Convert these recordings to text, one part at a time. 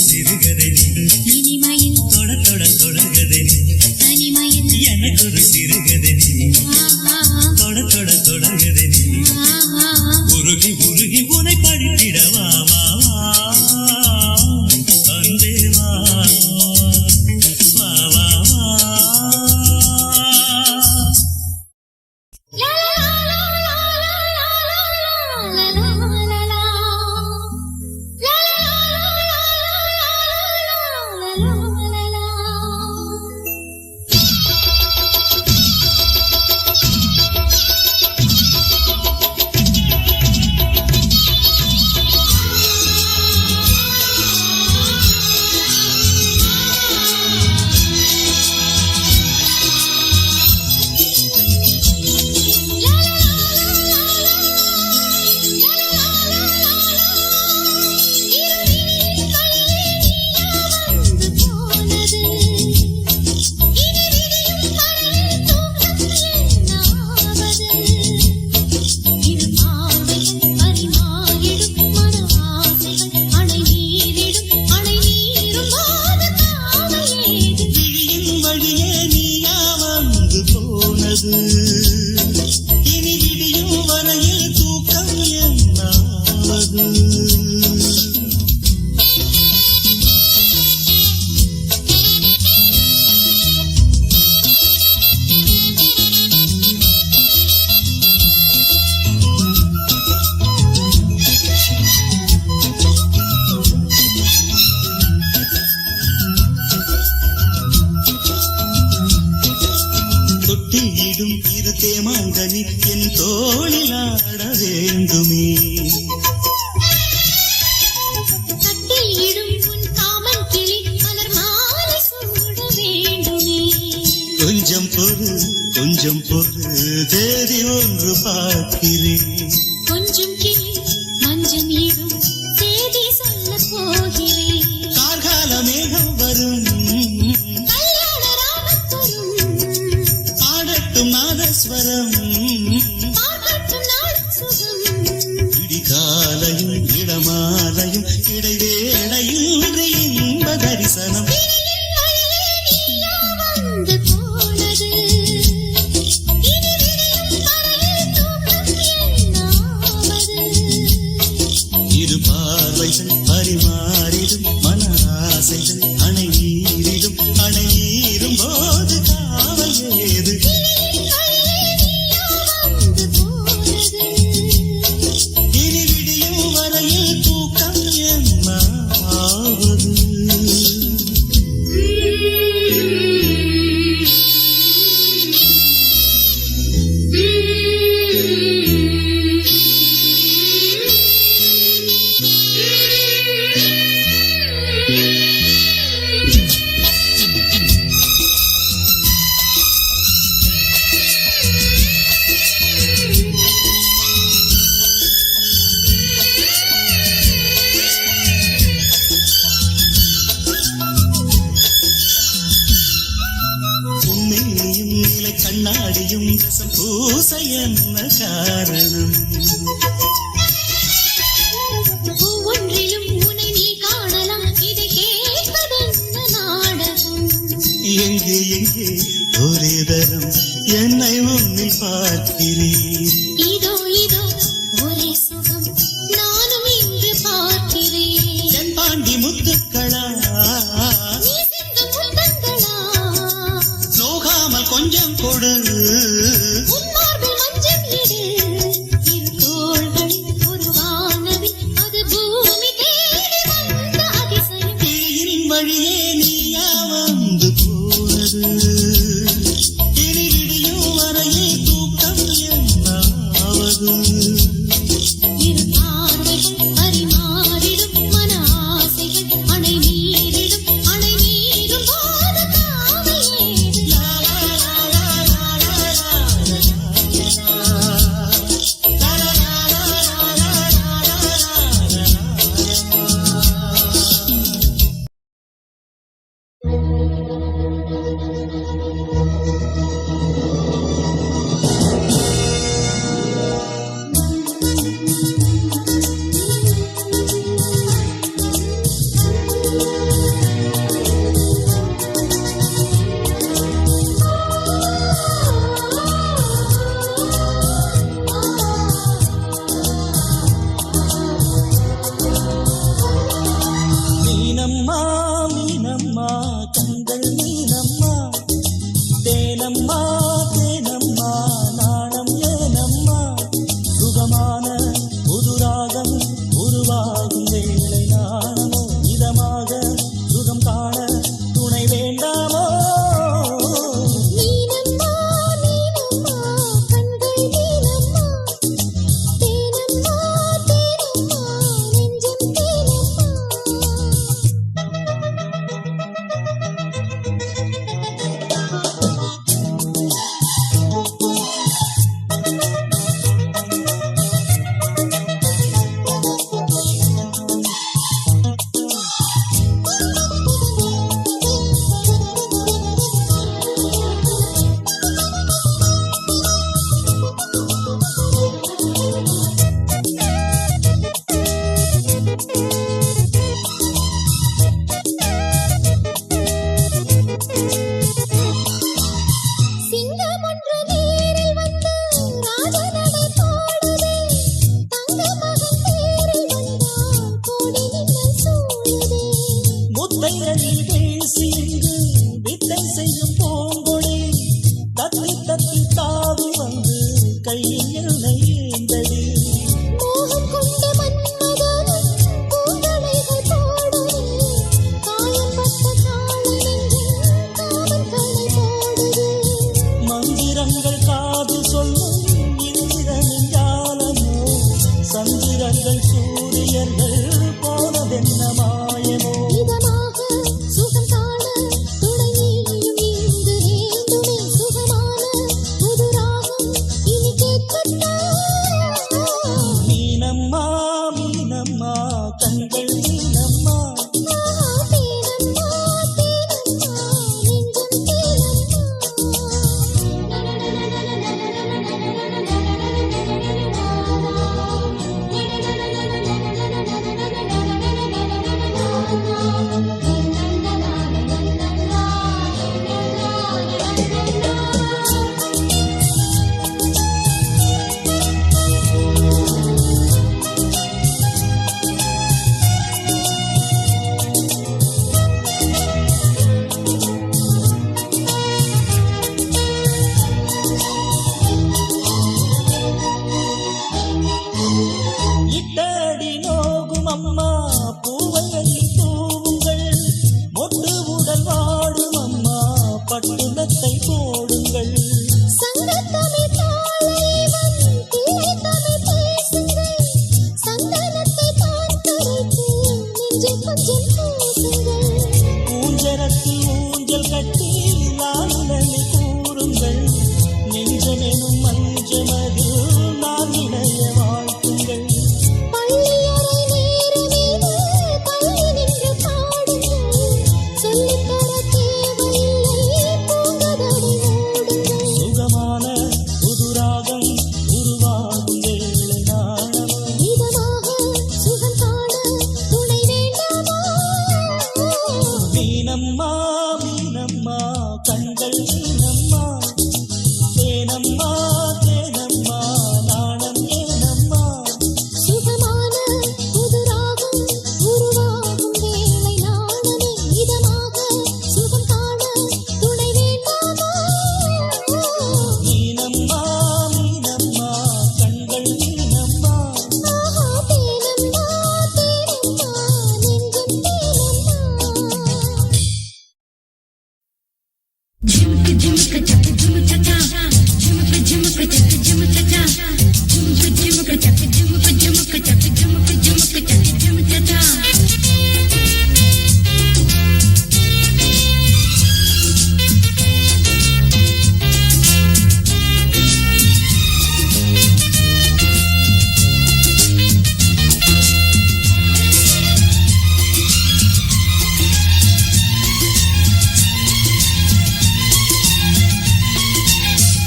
சிறுகதை இனிமையில் தொட தொட தொடர்கதை தேமாங்கனி என் தோளில் ஆட வேண்டுமே. கொஞ்சம் பொறு கொஞ்சம் பொறு தேதி ஒன்று பார்க்கிறேன். கொஞ்சம் கிளி மஞ்சம் இடும் தேதி சொல்ல போகிறேன். கார்கால மேகம் வரும் கல்யாண ராகம் வரும். ஆடட்டும் நாதஸ்வரம் பார்க்கட்டும் நாள் சுகம். விடிகாலையும் இடமாலையும் இடைவேளையில் இன்ப தரிசனம். பரிமாறிடும் மன ஆசைகள் அணை நீரிடும் அணை நீரும் போது காவல் ஏது. இனி விடியும் வரையில் தூக்கம் என்ன ஆவது. கண்ணாடியும் ரசம் பூச என்ன காரணம். ஒவ்வொன்றிலும் உன்னை நீ காணலாம். இதை கேட்பதென்ன நாடகம். எங்கே எங்கே ஒரே தரம் என்னை முன்னில் பார்க்கிறேன். இதோ இதோ ஒரே சுகம் நானும் இன்று பார்க்கிறேன். என் பாண்டி முத்துக்களா நீ சிந்தும் முத்தங்களா நோகாமல் கொஞ்சம் கொடு. உன்மார்பில் மஞ்சள் இடு. இரு தோள்களில் ஒரு வானவில் அது பூமி தேடி வந்த அதிசயம். கிளியின் வழியே நீயா வந்து போனது. இனி விடியும் வரையில் தூக்கம் என்ன ஆவது. இரு பார்வைகள் பரிமாறிடும் மன ஆசைகள் அணை நீரிடும் அணை நீரும் போது காவல் ஏது. மீனம்மா மீனம்மா கண்கள் மீனம்மா தேனம்மா தேனம்மா நாணம் ஏனம்மா. சுகமான புதுராகம் உருவாகும் வேளை நாணமோ இதமாக சுகம் காண துணை வேண்டாமோ. மீனம்மா மீனம்மா கண்கள் மீனம்மா தேனம்மா தேனம்மா நெஞ்சம் தேனம்மா. மீனம்மா கண்கள் மீனம்மா தேனம்மா தேனம்மா நாணம் ஏனம்மா சுகமான புதுராகம் உருவாகும் வேளை நாணமே இதமாக சுகம் காண துணை வேண்டாமா மீனம்மா மீனம்மா கண்கள் மீனம்மா ஆஹா தேனம்மா தேனம்மா நெஞ்சம்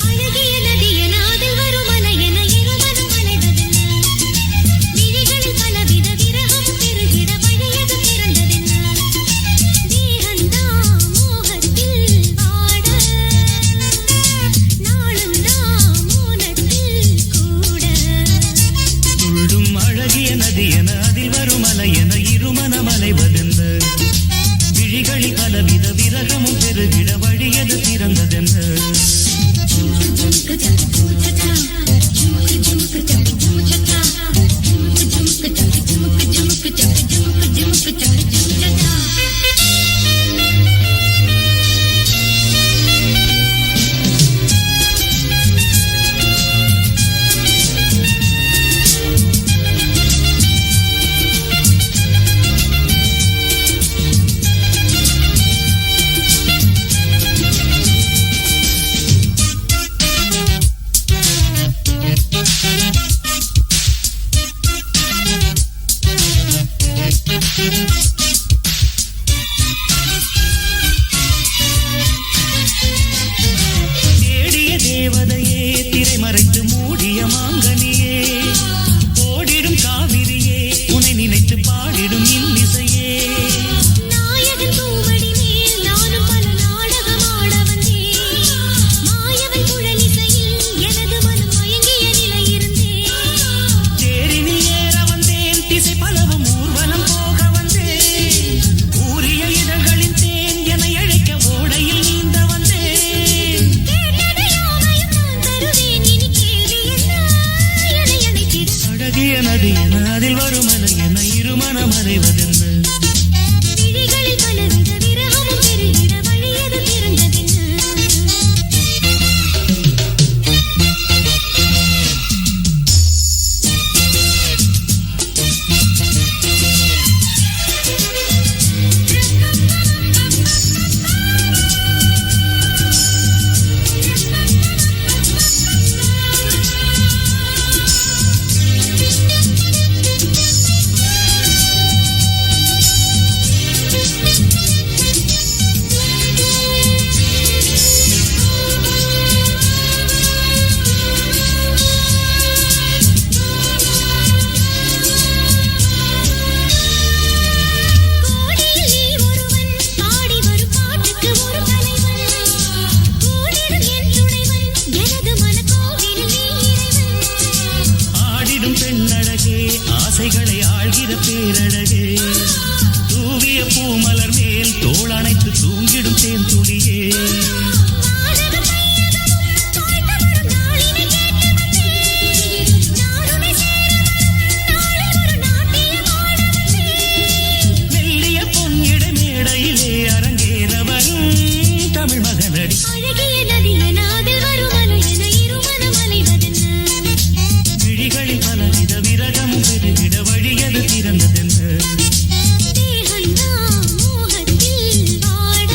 அழகிய நதியன அதில் வரும் அலையென இருமனம் அலைவதென்ன விழிகளில் பலவித விரகம் பெருகிட வழியது பிறந்ததென்ன தேகந்தா மோகத்தில் வாட நாளுந்தா மோனத்தில் கூட துள்ளும் அழகிய நதியென அதில் வரும் அலையென இருமனம் அலைவதென்ன விழிகளில் பலவித விரகமும் பெருகிட வழியது திறந்ததென்ன தேடிய தேவதையே திரைமறைத்து மூடிய மாங்கனியே ஓடிடும் காவிரியே உன்னை நினைத்து பாடிடும் இன்னிசையே நாயகன் பூமடி மேல் நானும் பல நாடகம் ஆட வந்தேன் மாயவன் குழலிசையில் எனது மனம் மயங்கிய நிலை இருந்தேன் தேரினில் ஏற வந்தேன் திசை பலவும் ஊர்வலம் போக வந்தேன் ஊரிய இதழ்களின் தேன் என அழைக்க ஓடையில் நீந்த வந்தேன் கேட்டதை யாவையும் நான் தருவேன் இனி கேள்வி என்ன என்னை அழைத்திட அழகிய நதி என அதில் வரும் அலை என இருமனம் அறைவதென்ன விழிகளில் பலவித விரகமும் பெருகிட வழியது பிறந்ததென்ன கோடியில் நீ ஒருவன் பாடி வரும் பாட்டுக்கு ஒரு தலைவன் கூடிடும் என் துணைவன் எனது மனக்கோவிலில் நீ இறைவன் ஆடிடும் பெண்ணழகே ஆசைகளை ஆழ்கிற பேரழகே தூவிய பூமலர் மேல் தோளணைத்து தூங்கிடும் தேன் துளியே வானகம் மையகமும் தாழ்த்த வரும் நாளினை கேட்டு வந்தேன் நானுமே சேர வரும் நாளை ஒரு நாட்டியம் ஆட வந்தேன் மெல்லிய பொன்னிட மேடையிலே அரங்கேற வரும் தமிழ் மகனடி அழகிய நதியன அதில் வரும் அலையென இருமனம் அலைவதென்ன விழிகளில் பலவித விரகமும் பெருகிட வழியது திறந்ததென்ன தேகந்தா மோகத்தில் வாட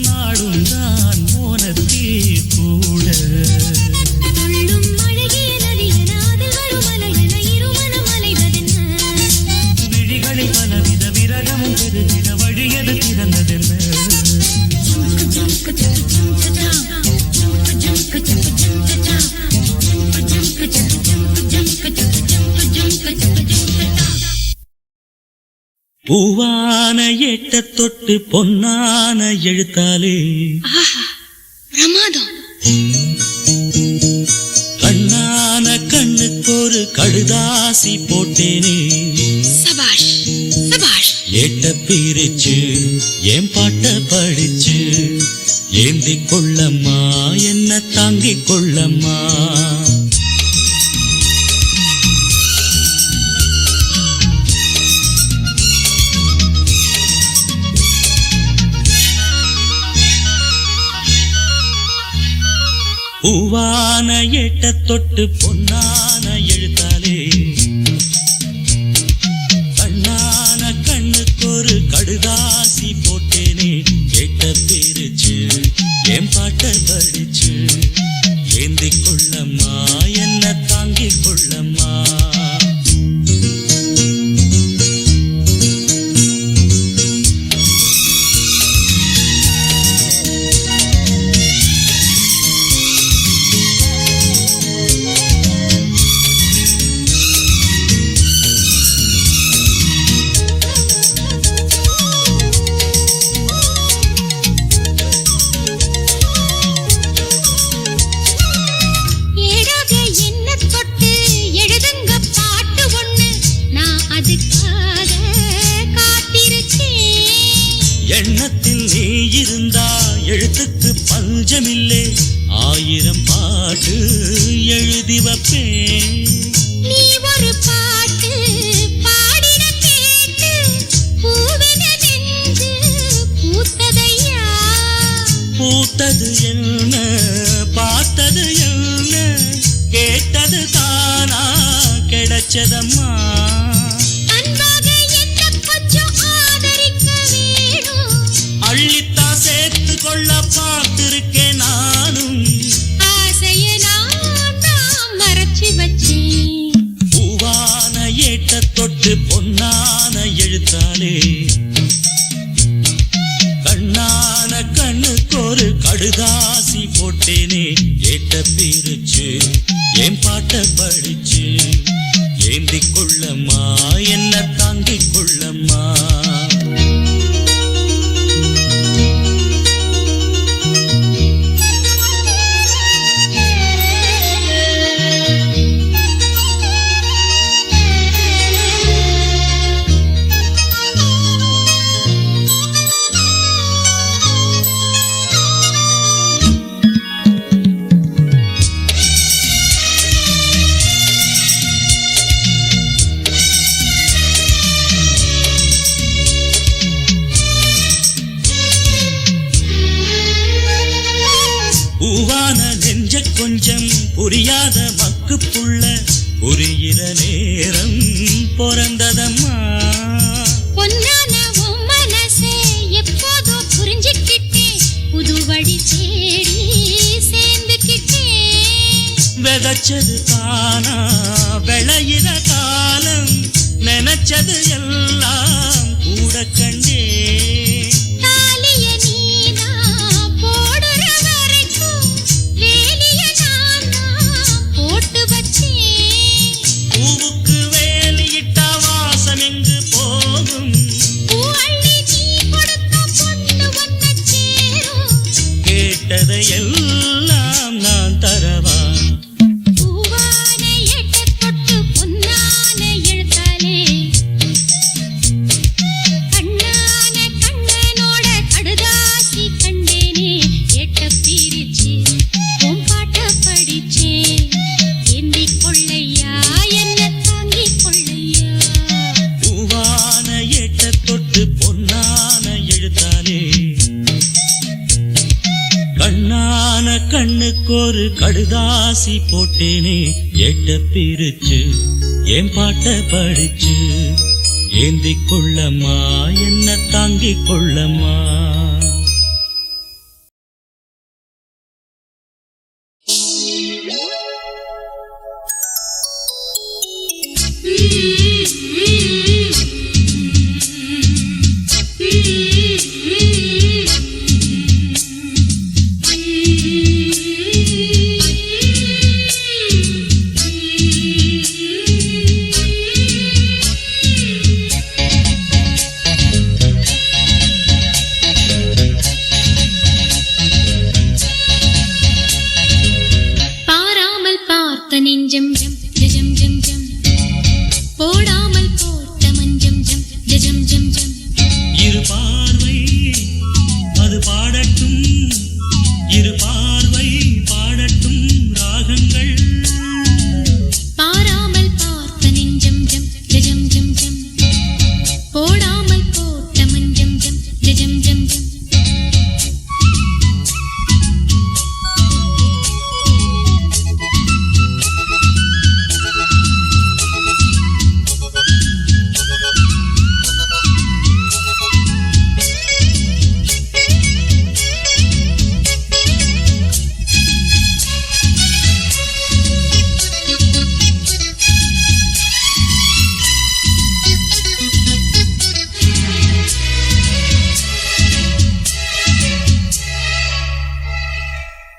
நாடும் தான் மோனத்தில் கூட துள்ளும் அழகிய நதியன அதில் வரும் அலையென இருமனம் அலைவதென்ன விழிகளில் பலவித விரகமும் பெருகிட வழியது திறந்ததென்ன பூவான எட்ட தொட்டு பொன்னான எழுத்தாலே பிரமாதம். கண்ணான கண்ணுக்கு ஒரு கடுதாசி போட்டேனே. சபாஷ் சபாஷ். ஏட்ட பிரிச்சு என் பாட்ட படிச்சு ஏந்தி கொள்ளம்மா என்ன தாங்கிக் கொள்ளம்மா. பூவான ஏட்ட தொட்டு பொன்னான எழுத்தாலே. கண்ணான கண்ணுக்கு ஒரு கடுதாசி போட்டேனே. ஏட்ட பிரிச்சு என் பாட்ட படிச்சு ஏந்தி கொள்ளம்மா என்ன தாங்கிக் கொள்ளம்மா. எண்ணத்தில் நீ இருந்தா எழுத்துக்கு பஞ்சமில்லே. 1000 பாட்டு எழுதி வைப்பேன். நீ ஒரு பாட்டு பாடிட கேட்டு பூவென நெஞ்சு பூத்ததையா. பூத்தது என்ன பார்த்தது என்ன கேட்டது தானா கிடைச்சதம்மா. அள்ளித்தா சேர்த்து கொள்ள பார்த்திருக்கேன் நானும். ஆசைய நான் மறைச்சு வச்சேன். பூவான ஏட்ட தொட்டு பொன்னான எழுத்தாலே. கண்ணான கண்ணுக்கு ஒரு கடுதாசி போட்டேனே. ஏட்ட பிரிச்சு என் பாட்ட படிச்சு ஏந்தி கொள்ளம்மா என்ன தாங்கிக் கொள்ளம்மா. பூவான நெஞ்ச கொஞ்சம் புரியாத மக்கு புள்ள புரிகிற நேரம் பிறந்ததம்மா. பொன்னான உன் மனசே எப்போதோ புரிஞ்சுக்கிட்டேன். புது வழி தேடி சேர்ந்துக்கிட்டேன். விதைச்சது தானா விளையிற காலம் நினைச்சது எல்லாம் கூட கண்டே. எல்லாம் நான் தரவா. பூவான எட்ட தொட்டு பொன்னான எழுத்தாலே. கண்ணான கண்ணனோட கடுதாசி கண்டேனே. எட்ட பிரிச்சு உன் பாட்ட படிச்சே ஏந்தி கொள்ளையா என்ன தாங்கிக் கொள்ளையா. பூவான எட்ட தொட்டு பொன்னான எழுத்தாலே. கண்ணான கண்ணுக்கு ஒரு கடுதாசி போட்டேனே. ஏட்ட பிரிச்சு என் பாட்ட படிச்சு ஏந்தி கொள்ளம்மா என்ன தாங்கிக் கொள்ளம்மா.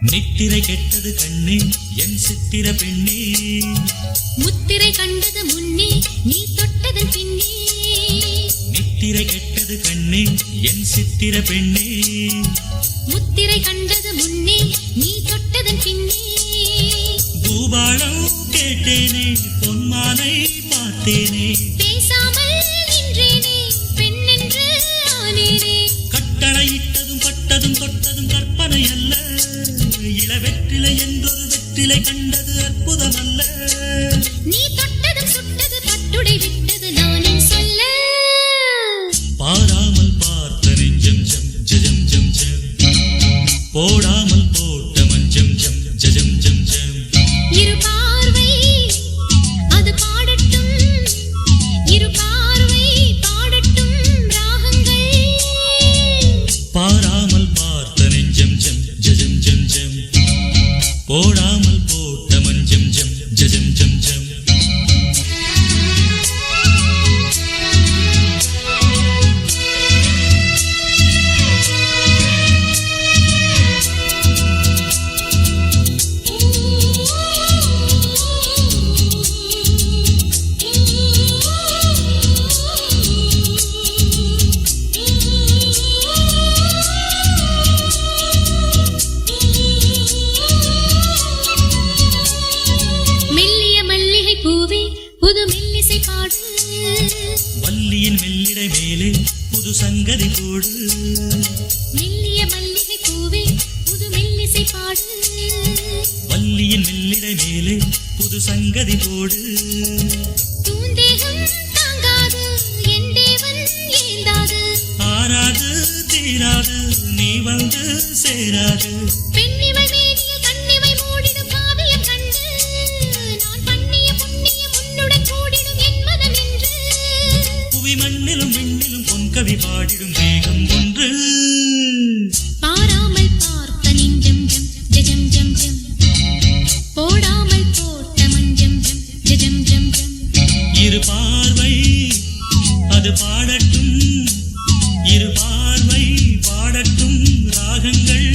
நித்திரை கெட்டது கண்ணே என் சித்திர பெண்ணே முத்திரை கண்டது முன்னே நீ தொட்டதன் பின்னே நித்திரை கெட்டது கண்ணே என் சித்திர பெண்ணே முத்திரை கண்டது முன்னே நீ தொட்டதன் பின்னே பூபாலம் கேட்டேனே பொன்மானை பார்த்தேனே பேசாமல் நின்றேனே பெண்ணென்று ஆனேனே கட்டளையிட்டதும் பட்டதும் தொட்டதும் கற்பனை அல்ல இளவெற்றிலை என்றொரு வெற்றிலை கண்டது அற்புதம் அல்ல நீ தொட்டதும் சுட்டது பட்டுடை விட்டது நானே சொல்ல பாராமல் பார்த்த நெஞ்சம் ஜம் ஜம் ஜம் ஜம் போடாமல் போட்ட மஞ்சம் ஜம் ஜம் ஜம் ஜம் இரு பார்வை அது பாடட்டும் இரு பார்வை பாடட்டும் ராகங்கள் பாராமல் பார்த்த நெஞ்சம் ஜம் ஜம் ஜம் ஜம் போடாமல் போட்ட மஞ்சம் ஜம் ஜம் ஜம் ஜம் புது மெல்லிசை பாடு வள்ளியின் மெல்லிடை மேலே புது சங்கதி போடு மெல்லிய மல்லிகை பூவே புது மெல்லிசை பாடு வள்ளியின் மெல்லிடை மேலே புது சங்கதி போடு தூந்தேகம் தாங்காது என் தேவன் ஏந்தாது ஆறாது தீராது நீ வந்து சேராது பெண்ணிமை மேனிய கண்ணிமை மூடிடும் காவியம் கண்டு நான் பண்ணிய புண்ணியம் உன்னுடன் கூடிடும் என் மனம் என்று புவி மண்ணிலும் விண்ணிலும் பொன்கவி பாடிடும் வேகம் ஒன்று பாராமல் பார்த்த நெஞ்சம் ஜம் ஜம் ஜம் போடாமல் போட்ட மஞ்சம் ஜம் ஜம் ஜம் இரு பார்வை அது பாடட்டும் இரு பார்வை பாடட்டும் ராகங்கள்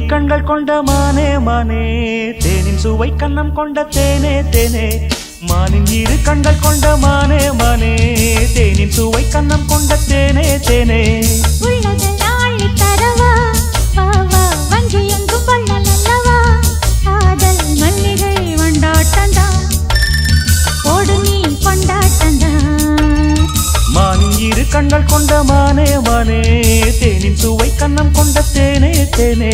கண்கள் கொண்ட மானே மானே தேனின் சுவை கண்ணம் கொண்ட தேனே தேனே மானின் இரு கண்கள் கொண்ட மானே மானே தேனின் சுவை கண்ணம் கொண்ட தேனே தேனே உள்ளதெல்லாம் அள்ளித் தரவா வா வா வஞ்சி எங்கும் வள்ளல் அல்லவா காதல் மல்லிகை வண்டாட்டந்தா ஓடு நீ கொண்டாட்டந்தா மானின் இரு கண்கள் கொண்ட மானே மானே தேனின் சுவை கண்ணம் கொண்ட தேனே தேனே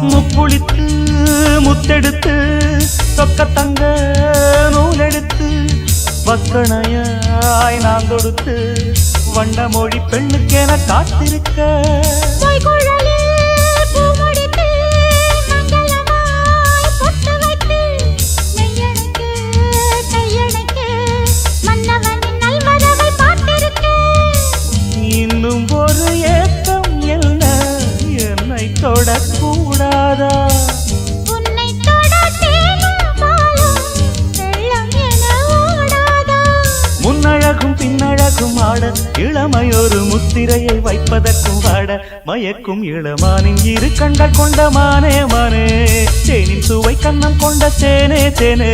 முப்புளித்து முத்தெடுத்து சொக்க தங்க நூலெடுத்து வக்கணையாய் நான் கொடுத்து வண்ண மொழி பெண்ணுக்கென காத்திருக்க இன்னும் ஒரு ஏக்கம் என்ன என்னை தொடக்கூடாதா உன்னை தொட தேனும் பாலும் வெள்ளம் என ஓடாதா முன்னழகும் பின்னழகும் ஆட இளமையொரு முத்திரையை வைப்பதற்கும் ஆட மயக்கும் இளமானின் இரு கண்கள் கொண்ட மானே மானே தேனின் சுவை கண்ணம் கொண்ட தேனே தேனே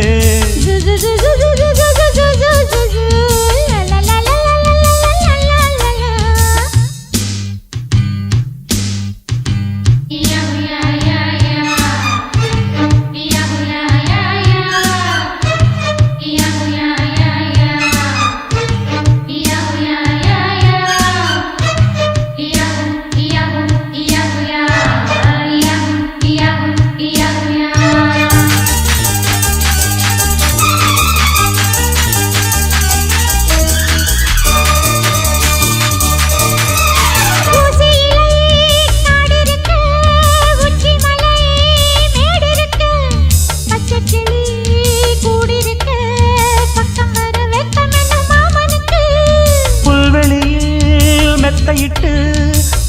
மெத்தையிட்டு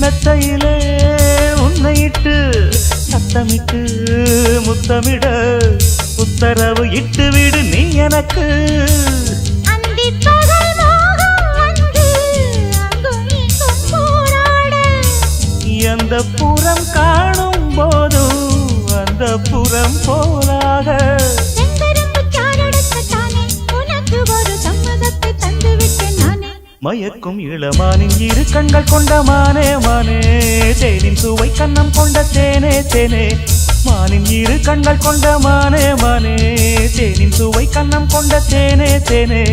மெத்தையிலே உன்னையிட்டு சத்தமிட்டு முத்தமிட உத்தரவு இட்டு விடு நீ எனக்கு எந்த புறம் காணும் போதும் அந்த புறம் போலாக மயக்கும் இளமானின் இரு கண்கள் கொண்ட மானே மானே தேனின் சுவை கண்ணம் கொண்ட தேனே தேனே மானின் இரு கண்கள் கொண்ட மானே மானே தேனின் சுவை கண்ணம் கொண்ட தேனே தேனே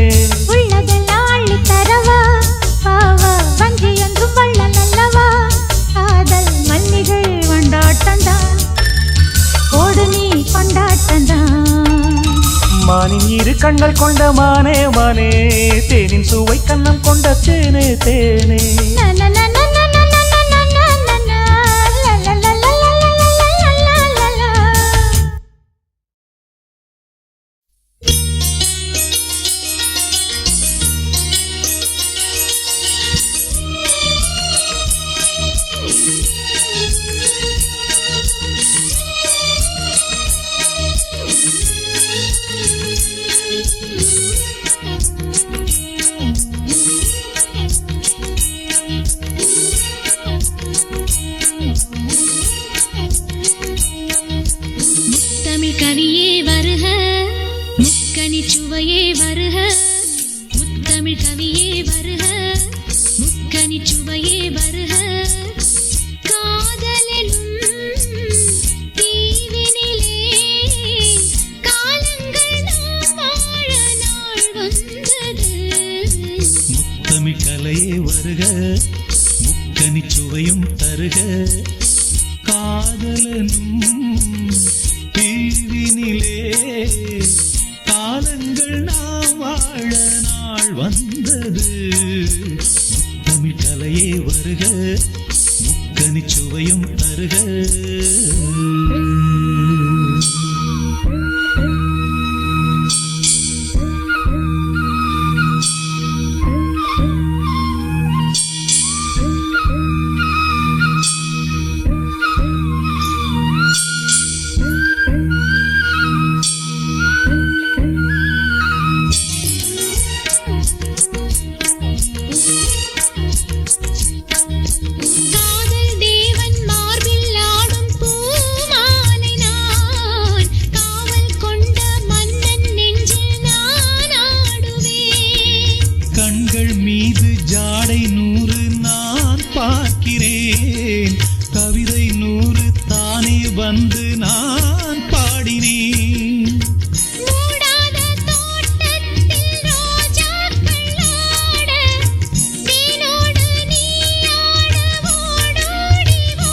உள்ளதெல்லாம் அள்ளித் தரவா வா வா வஞ்சி என்றும் வள்ளல் அல்லவா காதல் மல்லிகை வண்டாட்டந்தா ஓடு நீ கொண்டாட்டந்தா மானின் இரு கண்கள் கொண்ட மானே மானே தேனின் சுவை கண்ணம் கொண்ட தேனே தேனே கவியே வருக முக்கனி சுவையே வருக முத்தமிழ் கவியே வருக முக்கனி சுவையே வருக காதலெனும் தீவினிலே காலங்கள் நாம் வாழ நாள் வந்தது முத்தமிழ் கலையே வருக முக்கனி சுவையும் தருக காதலனும் தீவினிலே காலங்கள் நாள் வந்தது. முத்தமிழ் கலையே வருக, முக்கனி சுவையும் தருக. காதல் தேவன் மார்பில் ஆடும் பூமாலை நான், காவல் கொண்ட மன்னன் நெஞ்சில் நான் ஆடுவேன். கண்கள் மீது ஜாடை 100 நான் பார்க்கிறேன். கவிதை 100 தானே வந்து நான் பாடினேன். மூடாத தோட்டத்தில் ரோஜாக்கள் ஆட, தேனோடு நீ ஆட ஓடோடி வா.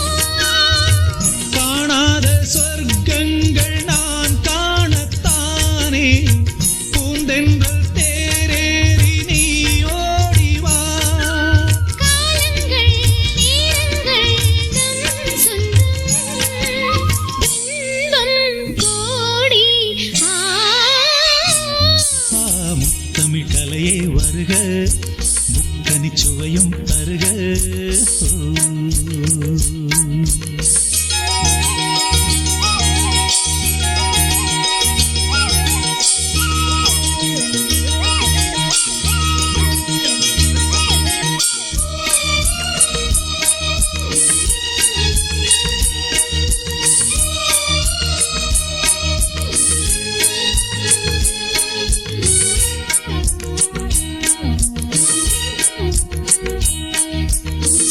காணாத சொர்க்கங்கள் நான் காணத்தானே, பூந்தென்றல் தேரேறி நீ ஓடிவா. காலங்கள் நேரங்கள் நம் சொந்தம், இன்பம் கோடி. முத்தமிழ் கலையே வருக, முக்கனி சுவையும் தருக.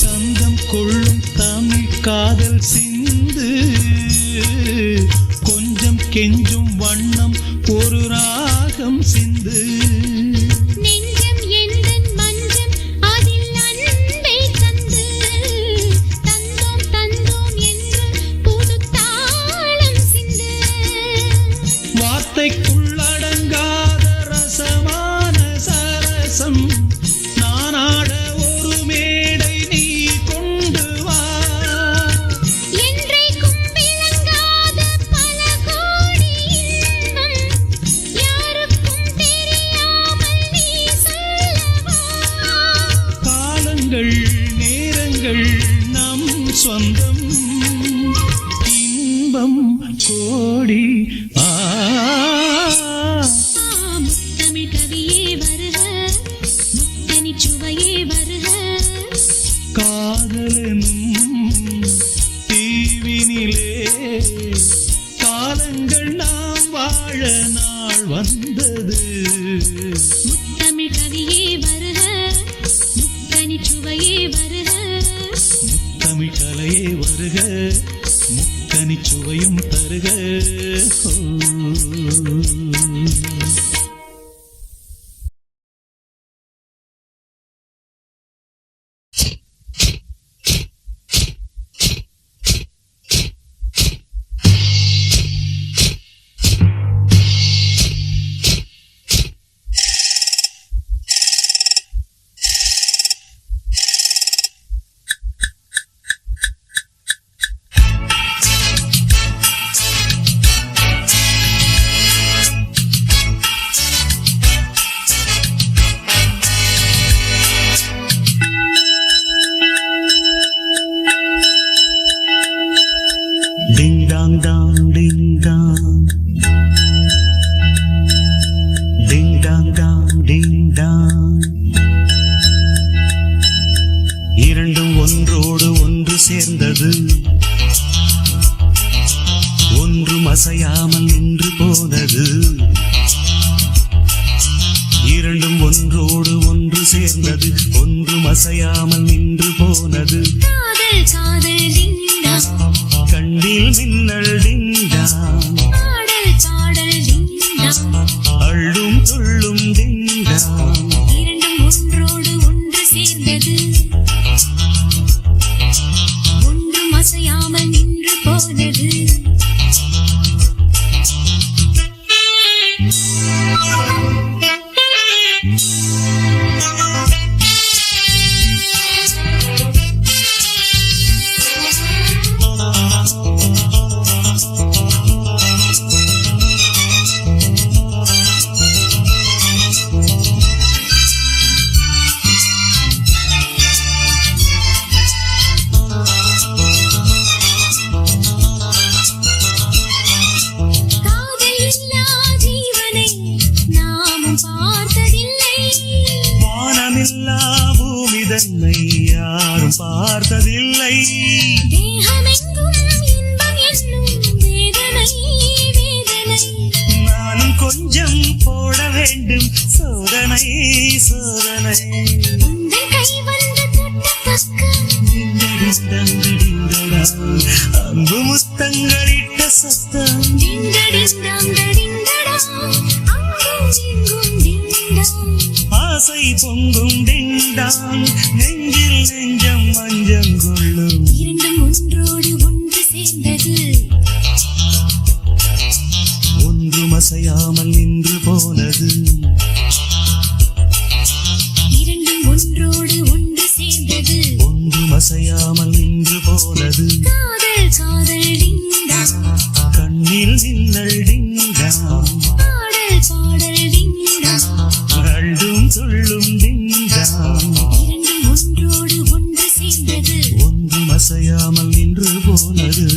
சந்தம் கொள்ளும் தமிழ் காதல் சிந்து, கொஞ்சம் கெஞ்சும் வண்ணம் ஒரு ராகம் சிந்து. நெஞ்சம் எந்தன் மஞ்சம் அதில் அன்பை தந்து, தந்தோம் தந்தோம் என்று புது தாளம் சிந்து. வார்த்தைக்குள்ளடங்காத ரசமான சரசம் நானாட ஒரு மேடை நீ கொண்டு வா. என்றைக்கும் விளங்காத பல கோடி இன்பம், யாருக்கும் தெரியாமல் நீ சொல்லவா. காலங்கள் நேரங்கள் நம் சொந்தம், இன்பம் கோடி. முத்தமிழ் கவியே வருக, முத்தனி சுவையே வருக. காதலனும் தீவினிலே காலங்கள் நாம் வாழ நாள் வந்தது. முத்தமிழ் கவியே வருக, முத்தனி சுவையே வருக. முத்தமிழ் கலையே வருக, முக்கனி சுவையும் தருக. இரண்டும் ஒன்றோடு ஒன்று சேர்ந்தது, ஒன்றும் அசையாமல் நின்று போனது. இரண்டும் ஒன்றோடு ஒன்று சேர்ந்தது, ஒன்றும் அசையாமல் நின்று போனது. காதல் காதல் டிங்கா, கண்ணில் மின்னல் டிங்கா, பாடல் பாடல் டிங்கா, அள்ளும் துள்ளும் டிங்கா. இரண்டும் ஒன்றோடு ஒன்று சேர்ந்தது, ஒன்றும் அசையாமல் நின்று போனது. தன்னை யாரும் பார்த்ததில்லை. தேகமெங்கும் இன்பம் என்னும் வேதனை வேதனை. நானும் கொஞ்சம் போட வேண்டும் சோதனை சோதனை. உங்கள் கை வந்து தொட்ட பக்கம் அன்பு முத்தங்களிட்ட சத்தம். ஆசை பொங்கும் டிண்டாங் நெஞ்சில் நெஞ்சம் மஞ்சம் கொள்ளும். இரண்டும் ஒன்றோடு ஒன்று சேர்ந்தது. ஒன்றும் அசையாமல் நின்று போனது. இரண்டும் ஒன்றோடு ஒன்று சேர்ந்தது. ஒன்றும் அசையாமல் நின்று போனது. காதல் காதல் டிண்டாங் கண்ணில் நின்னல் டிண்டாங். பாடல் பாடல் டிண்டாங் அள்ளும் சொல்லும் டிண்டாங். இரண்டும் ஒன்றோடு ஒன்று சேர்ந்தது. ஒன்றும் அசையாமல் நின்று போனது.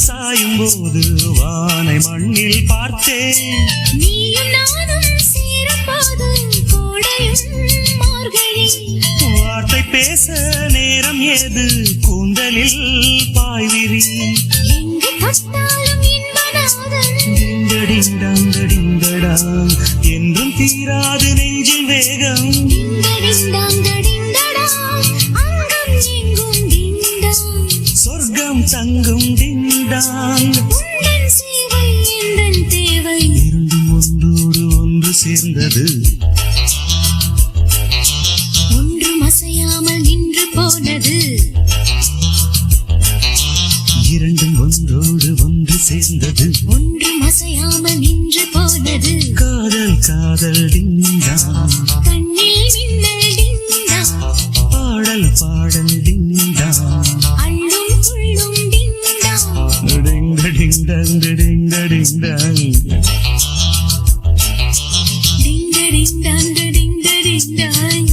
சாயும் போது வானை மண்ணில் பார்த்தேன். நீயும் நானும் சேரும் போது கோடையும் மார்கழி. வார்த்தை பேச நேரம் ஏது கூந்தலில் பாய்விரி. எங்கு பட்டாலும் இன்பநாதம். டிண்டடிண்டா என்றும் தீராது நெஞ்சில் வேகம். அங்கம் எங்கும் டிண்டாங். சொர்க்கம் தங்கும் டிண்டாங். உந்தன் சேவை எந்தன் தேவை. இரண்டும் ஒன்றோடு ஒன்று சேர்ந்தது. ஒன்றும் அசையாமல் நின்று போனது. இரண்டும் ஒன்றோடு ஒன்று சேர்ந்தது. ஒன்றும் அசையாமல் நின்று போனது. காதல் காதல் டிண்டாங். கண்ணில் மின்னல் டிண்டாங். பாடல் பாடல் டிண்டாங். அள்ளும் துள்ளும் டிண்டாங். டிண்டடிண்டங் டிண்டடிண்டங். டிண்டடிண்டங் டிண்டடிண்டங்.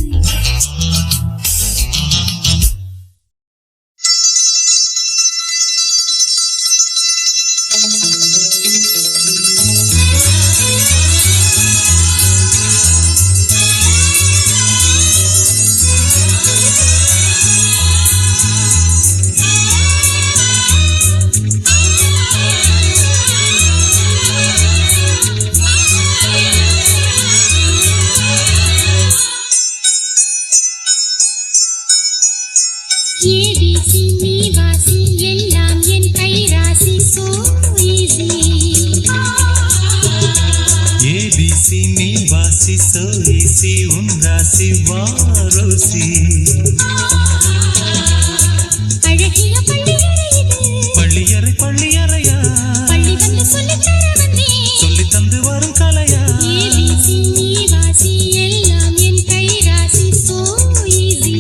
ஏபிசி நீவாசி எல்லாம் என் கைராசி so easy. ஏபிசி நீ வாசி so easy உன் ராசி வாரோசி. அழகிய பள்ளியறை இது. பள்ளியறை பள்ளியறையா பள்ளி வந்து சொல்லித் தர வந்தேன். சொல்லி தந்து வரும் கலையா. ஏபிசி நீவாசி எல்லாம் என் கைராசி so easy.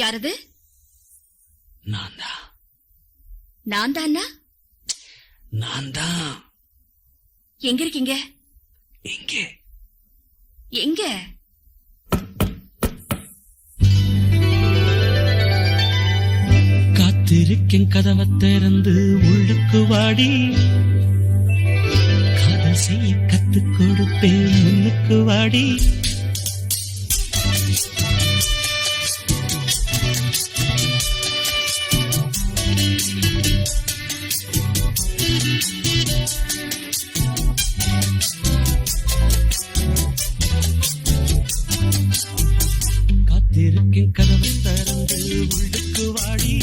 யாரது? நான் தான். நான் தானா? நான் தான். எங்க இருக்கீங்க? எங்கே? எங்க? காத்திருக்கேன் கதவை திறந்து உள்ளுக்கு வாடி, காதல் செய்ய கத்துக் கொடுப்பேன் முன்னுக்கு வாடி. காத்திருக்கேன் கதவை திறந்து உள்ளுக்கு வாடி,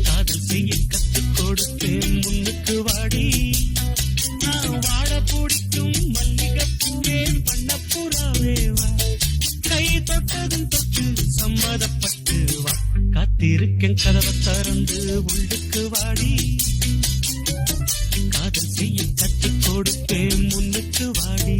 காதல் செய்ய கத்துக் கொடுப்பேன் முன்னுக்கு வாடி. நான் வாழ பிடிக்கும் மல்லிகைப்பூவே வண்ணப்புறாவே வா, கை தொட்டதும் தொட்டு சம்மதப்பட்டு வா. காத்திருக்கேன் கதவை திறந்து உள்ளுக்கு வாடி, காதல் செய்ய கத்துக் கொடுப்பேன் முன்னுக்கு வாடி.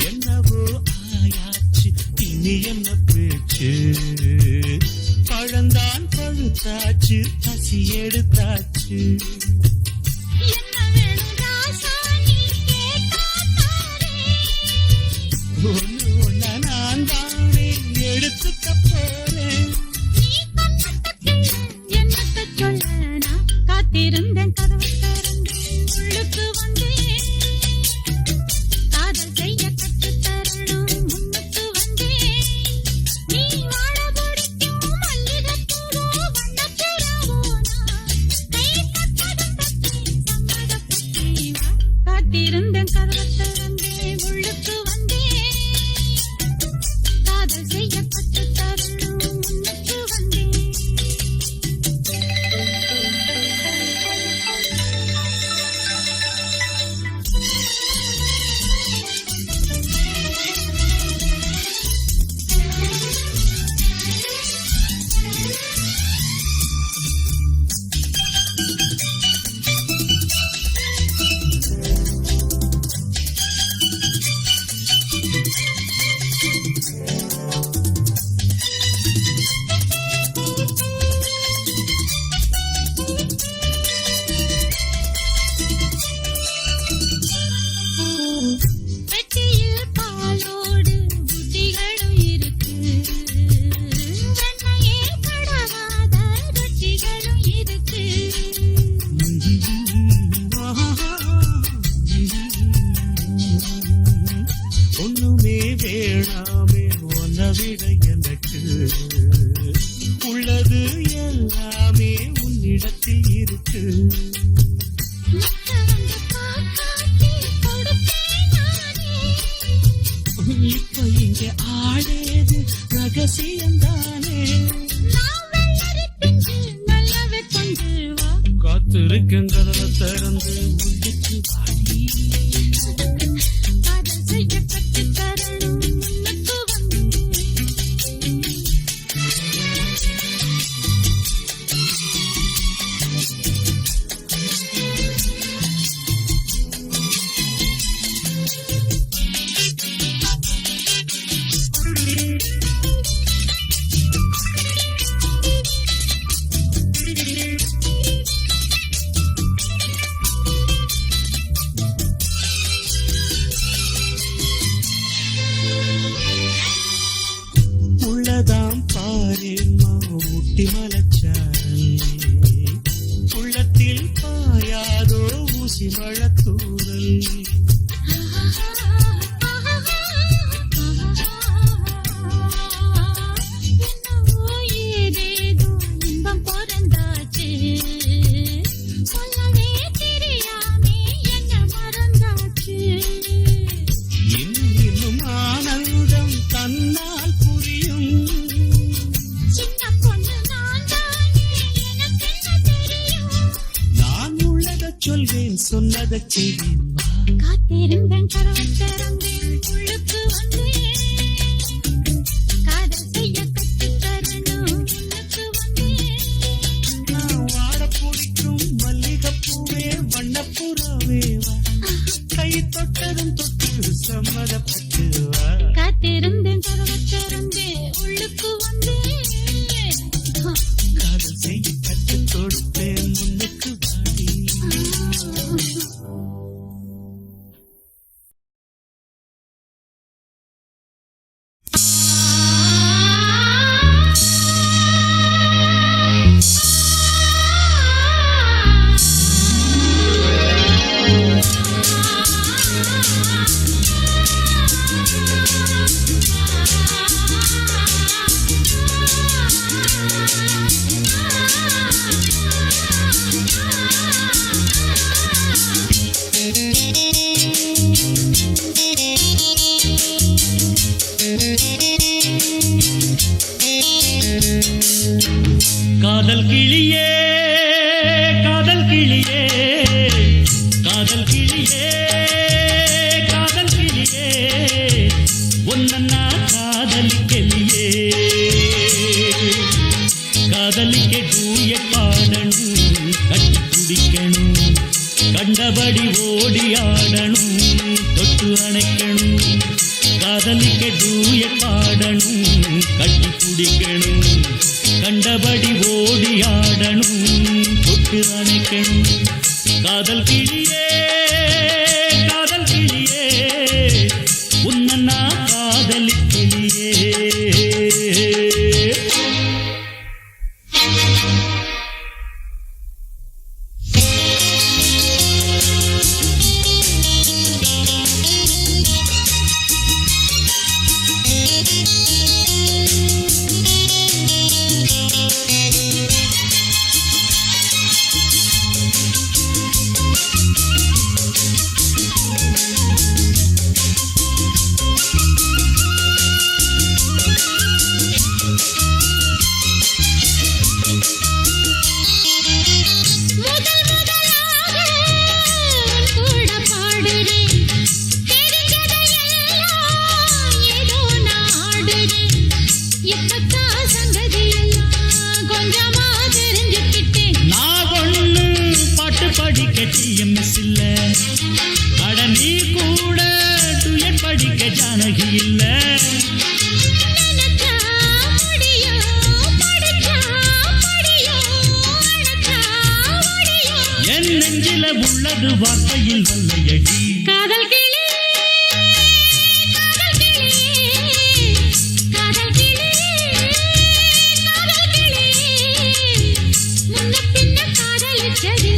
என்னவோ ஆயாச்சு இனி என்ன பேச்சு, பழந்தான் பழுத்தாச்சு பசி எடுத்தாச்சு. ஒண்ணு ஒண்ணா நான் தானே எடுத்துக்க போறேன். காத்திருந்தேன் கதவை திறந்து உள்ளுக்கு வந்தேன், காதல் செய்ய கற்று தரணும் முன்னுக்கு வந்தேன். நீ வாழ பிடிக்கும் மல்லிகைப்பூவோ வண்ணப்புறாவோ நான், கை தொட்டதும் தொட்டேன் சம்மதப்பட்டேன் வா. காத்திருந்தேன் கதவை திறந்து உள்ளுக்கு வந்தேன், காதல் செய்ய கற்று தரணும் முன்னுக்கு வந்தேன். வெட்டியில் பாலோடு புத்திகளும் இருக்கு, வெண்ணையே கடவாத ரொட்டிகளும் இருக்கு. ஒண்ணுமே வேணாமே உன்னை விட எனக்கு, உள்ளது எல்லாமே உன்னிடத்தில் இருக்கு. மத்த வந்து காக்காட்டி கொடுப்பேன் நானே, இப்ப இங்க ஆடேது ரகசியம்தானே. நான் வெள்ளரி பிஞ்சு நல்லவே கொண்டு வா. காத்திருக்கேன் கதவை திறந்து உள்ளுக்கு வாடி, காதல் செய்ய கற்று தரணும் முன்னுக்கு வந்தேன். உள்ளதாம் பாரேம்மா ஊட்டி மலச்சாரல், உள்ளத்தில் பாயாதோ ஊசி மழத்தூரல். சொல்வேன் சொன்னதை செய்வேன் வா. காத்திருந்தேன் கரவத்திறந்தேன் உள்ளுக்கு வந்தேன் காதல் செய்ய கற்றுத் தரணும் உள்ளுக்கு வந்தேன் நான் வாட பிடிக்கும் மல்லிகைப்பூவே வண்ணப்புறாவே வா. கை தொட்டதும் தொட்டு சம்மதப்பட்டு வா. காத்திருந்தேன் கரவத்திறந்தேன் உள்ளுக்கு வந்தேன் காதல் செய்ய கற்றுக் கொடுப்பேன் முன்னுக்கு வாடி. காதல் கிளியே காதல் கிளியே காதல் கிளியே காதல் கிளியே ஒன்னா காதலிக்கலியே காதலிக்க டூய பாடணும் கட்டி குடிக்கணும் கண்டபடி ஓடி ஆடணும் தொட்டு அணைக்கணும் காதலிக்க டூய பாடணும் கட்டி குடிக்கணும் கண்டபடி ஓடி ஆடணும் தொட்டு அணைக்கணும் காதல் கிளியே காதல் கிளியே உன்ன காதலிக்கிளியே உள்ளது வார்த்தையில் வல்லையடி காதல் கிளி காதல் கிளி காதல் கிளி காதல் கிளி முன்ன பின்ன காதலிச்சது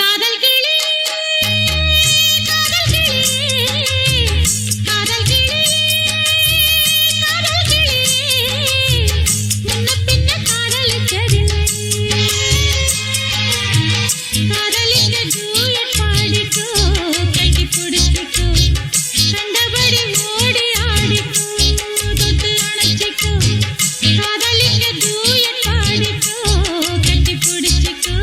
காதல் கிளி காதல் கிளி காதல் கிளி காதல் கிளி முன்ன பின்ன காதலிச்சது காதலிக்க டூயட் பாடிக்கோ கட்டி பிடிச்சிக்கோ கண்டபடி ஓடி ஆடிக்கோ தொட்டு அணைச்சிக்கோ காதலிக்க டூயட் பாடிக்கோ கட்டி பிடிச்சிக்கோ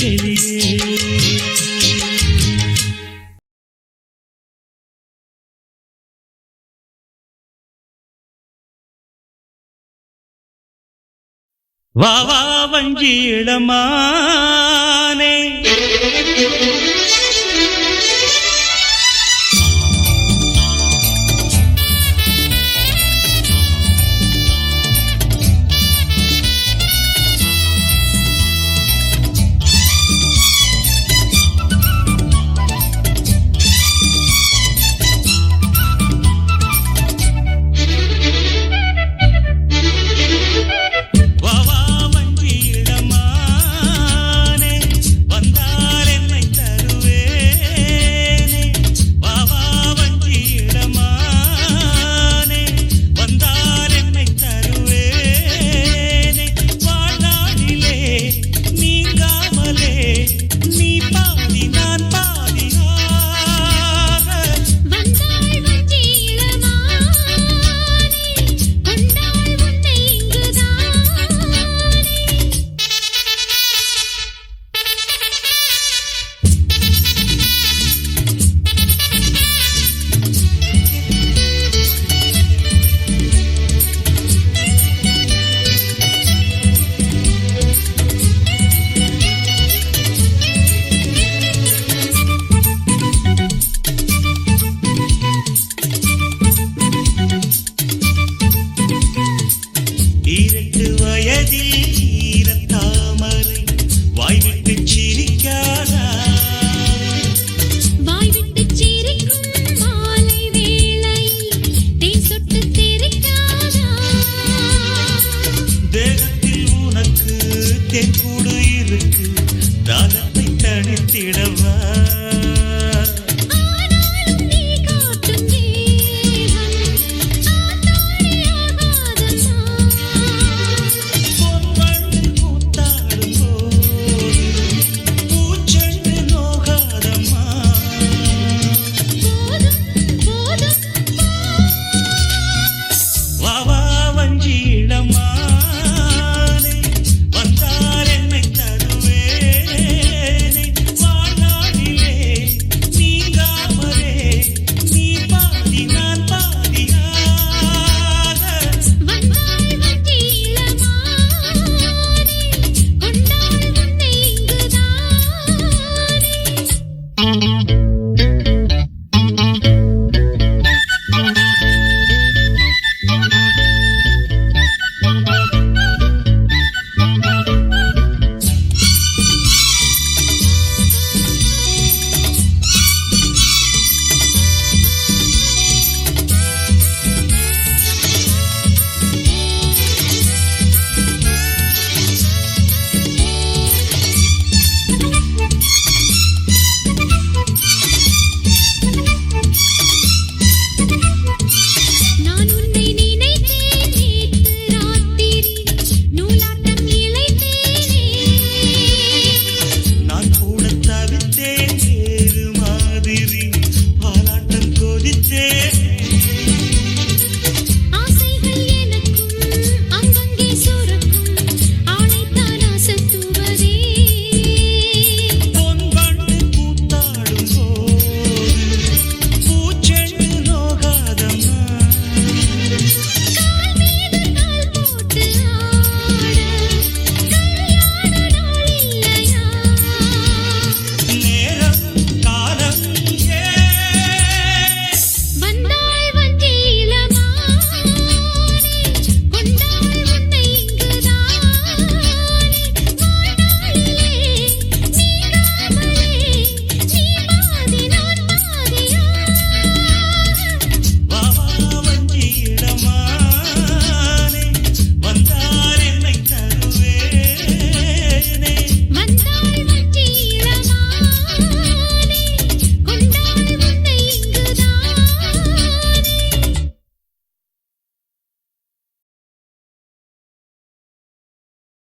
வேலியே. வா வா வஞ்சி இளமானே தேன் கூடு இருக்கு தாகத்தை தணித்திடவா